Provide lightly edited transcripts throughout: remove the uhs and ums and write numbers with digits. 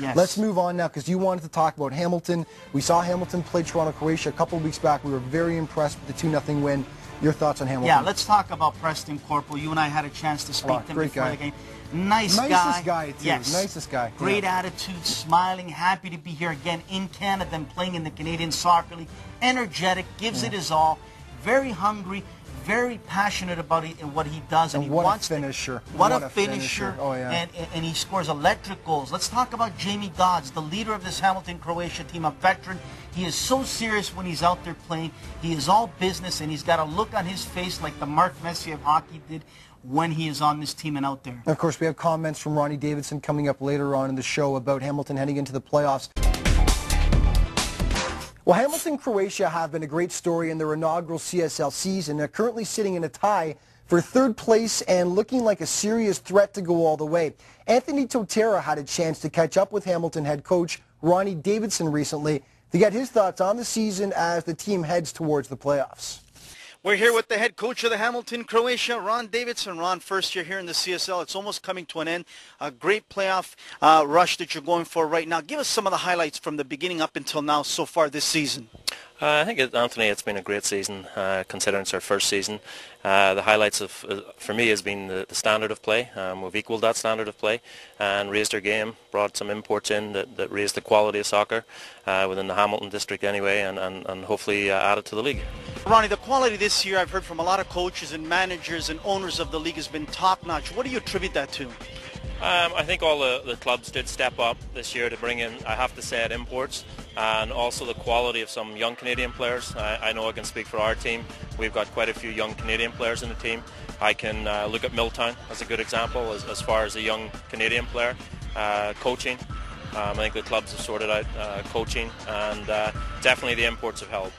Yes. Let's move on now, because you wanted to talk about Hamilton. We saw Hamilton play Toronto, Croatia a couple of weeks back. We were very impressed with the 2-0 win. Your thoughts on Hamilton? Yeah, let's talk about Preston Corporal. You and I had a chance to speak to him before the game. Nicest guy, too. Yes. Nicest guy. Great attitude, smiling, happy to be here again in Canada and playing in the Canadian Soccer League. Energetic, gives it his all. Very hungry, very passionate about it and what he does. And he wants a finisher. What a finisher. Oh, yeah. And he scores electric goals. Let's talk about Jamie Dodds, the leader of this Hamilton, Croatia team, a veteran. He is so serious when he's out there playing. He is all business, and he's got a look on his face like the Mark Messi of hockey did when he is on this team and out there. And of course, we have comments from Ronnie Davidson coming up later on in the show about Hamilton heading into the playoffs. Well, Hamilton, Croatia have been a great story in their inaugural CSL season. They're currently sitting in a tie for third place and looking like a serious threat to go all the way. Anthony Totera had a chance to catch up with Hamilton head coach Ronnie Davidson recently to get his thoughts on the season as the team heads towards the playoffs. We're here with the head coach of the Hamilton, Croatia, Ron Davidson. Ron, first year here in the CSL. It's almost coming to an end. A great playoff rush that you're going for right now. Give us some of the highlights from the beginning up until now so far this season. I think, Anthony, it's been a great season, considering it's our first season. The highlights for me has been the standard of play. We've equalled that standard of play and raised our game, brought some imports in that raised the quality of soccer within the Hamilton district anyway, and hopefully added to the league. Ronnie, the quality this year, I've heard from a lot of coaches and managers and owners of the league, has been top-notch. What do you attribute that to? I think all the clubs did step up this year to bring in, I have to say, imports, and also the quality of some young Canadian players. I know I can speak for our team. We've got quite a few young Canadian players in the team. I can look at Milltown as a good example as far as a young Canadian player. Coaching, I think the clubs have sorted out coaching, and definitely the imports have helped.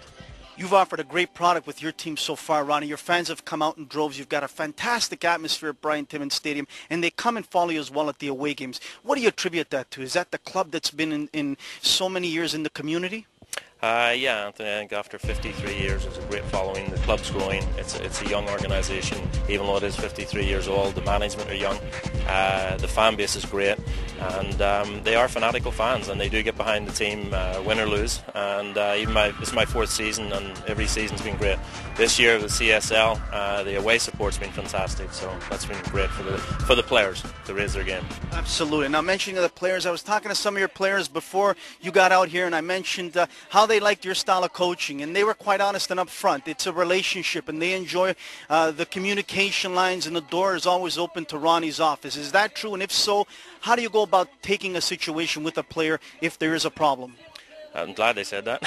You've offered a great product with your team so far, Ronnie. Your fans have come out in droves. You've got a fantastic atmosphere at Brian Timmins Stadium, and they come and follow you as well at the away games. What do you attribute that to? Is that the club that's been in so many years in the community? Yeah, Anthony, I think after 53 years, it's a great following. The club's growing. It's a young organisation, even though it is 53 years old. The management are young. The fan base is great, and they are fanatical fans, and they do get behind the team, win or lose. And this is my fourth season, and every season's been great. This year, the CSL, the away support's been fantastic, so that's been great for the players to raise their game. Absolutely. Now, mentioning the players, I was talking to some of your players before you got out here, and I mentioned how they liked your style of coaching, and they were quite honest and upfront. It's a relationship, and they enjoy the communication lines, and the door is always open to Ronnie's office. Is that true? And if so, how do you go about taking a situation with a player if there is a problem? I'm glad they said that.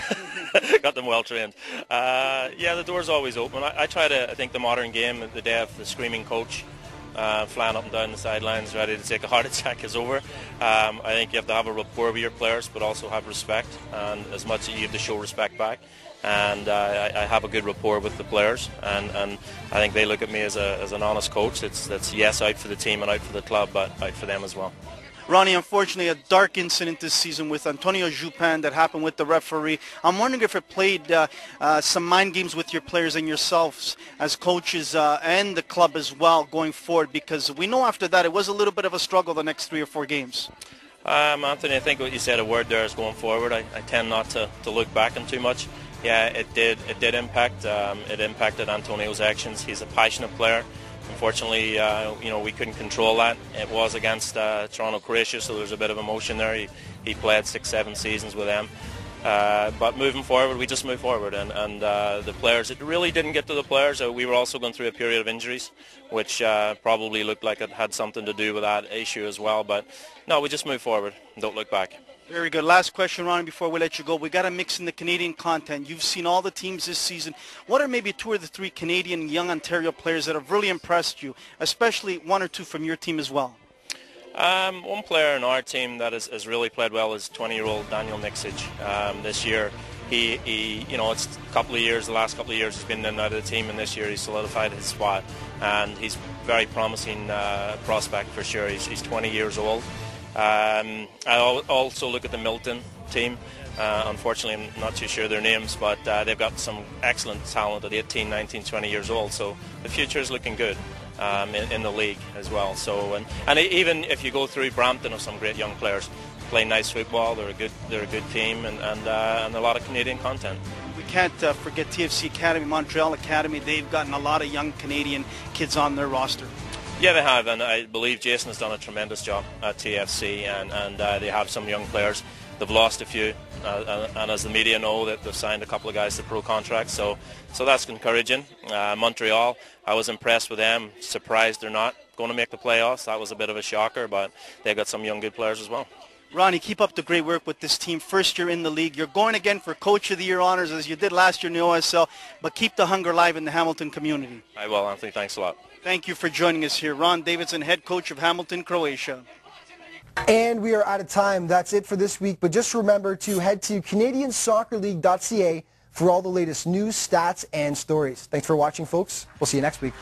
Got them well trained. Yeah, the door's always open. I try to, I think the modern game, the day of the screaming coach, flying up and down the sidelines ready to take a heart attack is over. I think you have to have a rapport with your players, but also have respect, and as much as you have to show respect back. And I have a good rapport with the players, and I think they look at me as an honest coach. That's yes, out for the team and out for the club, but out for them as well. Ronnie, unfortunately, a dark incident this season with Antonio Jupin that happened with the referee. I'm wondering if it played some mind games with your players and yourselves as coaches and the club as well going forward, because we know after that it was a little bit of a struggle the next 3 or 4 games. Anthony, I think what you said a word there is going forward. I tend not to look back on too much. Yeah, it did impact. It impacted Antonio's actions. He's a passionate player. Unfortunately, we couldn't control that. It was against Toronto, Croatia, so there's a bit of emotion there. He played 6-7 seasons with them. But moving forward, we just move forward, and the players, it really didn't get to the players. We were also going through a period of injuries, which probably looked like it had something to do with that issue as well. But no, we just move forward and don't look back. Very good. Last question, Ronnie, before we let you go. We got to mix in the Canadian content. You've seen all the teams this season. What are maybe 2 or 3 Canadian young Ontario players that have really impressed you, especially 1 or 2 from your team as well? One player in our team that has really played well is 20-year-old Daniel Nixic. This year, he it's the last couple of years he's been in and out of the team, and this year he's solidified his spot, and he's very promising prospect for sure. He's 20 years old. I also look at the Milton team. Unfortunately, I'm not too sure their names, but they've got some excellent talent at 18, 19, 20 years old. So the future is looking good in the league as well. So and even if you go through Brampton of some great young players, play nice football. They're a good team, and a lot of Canadian content. We can't forget TFC Academy, Montreal Academy. They've gotten a lot of young Canadian kids on their roster. Yeah, they have, and I believe Jason has done a tremendous job at TFC, and they have some young players. They've lost a few, and as the media know, that they've signed a couple of guys to pro contracts, so that's encouraging. Montreal, I was impressed with them. Surprised they're not going to make the playoffs. That was a bit of a shocker, but they've got some young good players as well. Ronnie, keep up the great work with this team. First year in the league. You're going again for Coach of the Year honors as you did last year in the OSL, but keep the hunger alive in the Hamilton community. I will, Anthony. Thanks a lot. Thank you for joining us here. Ron Davidson, head coach of Hamilton, Croatia. And we are out of time. That's it for this week. But just remember to head to CanadianSoccerLeague.ca for all the latest news, stats, and stories. Thanks for watching, folks. We'll see you next week.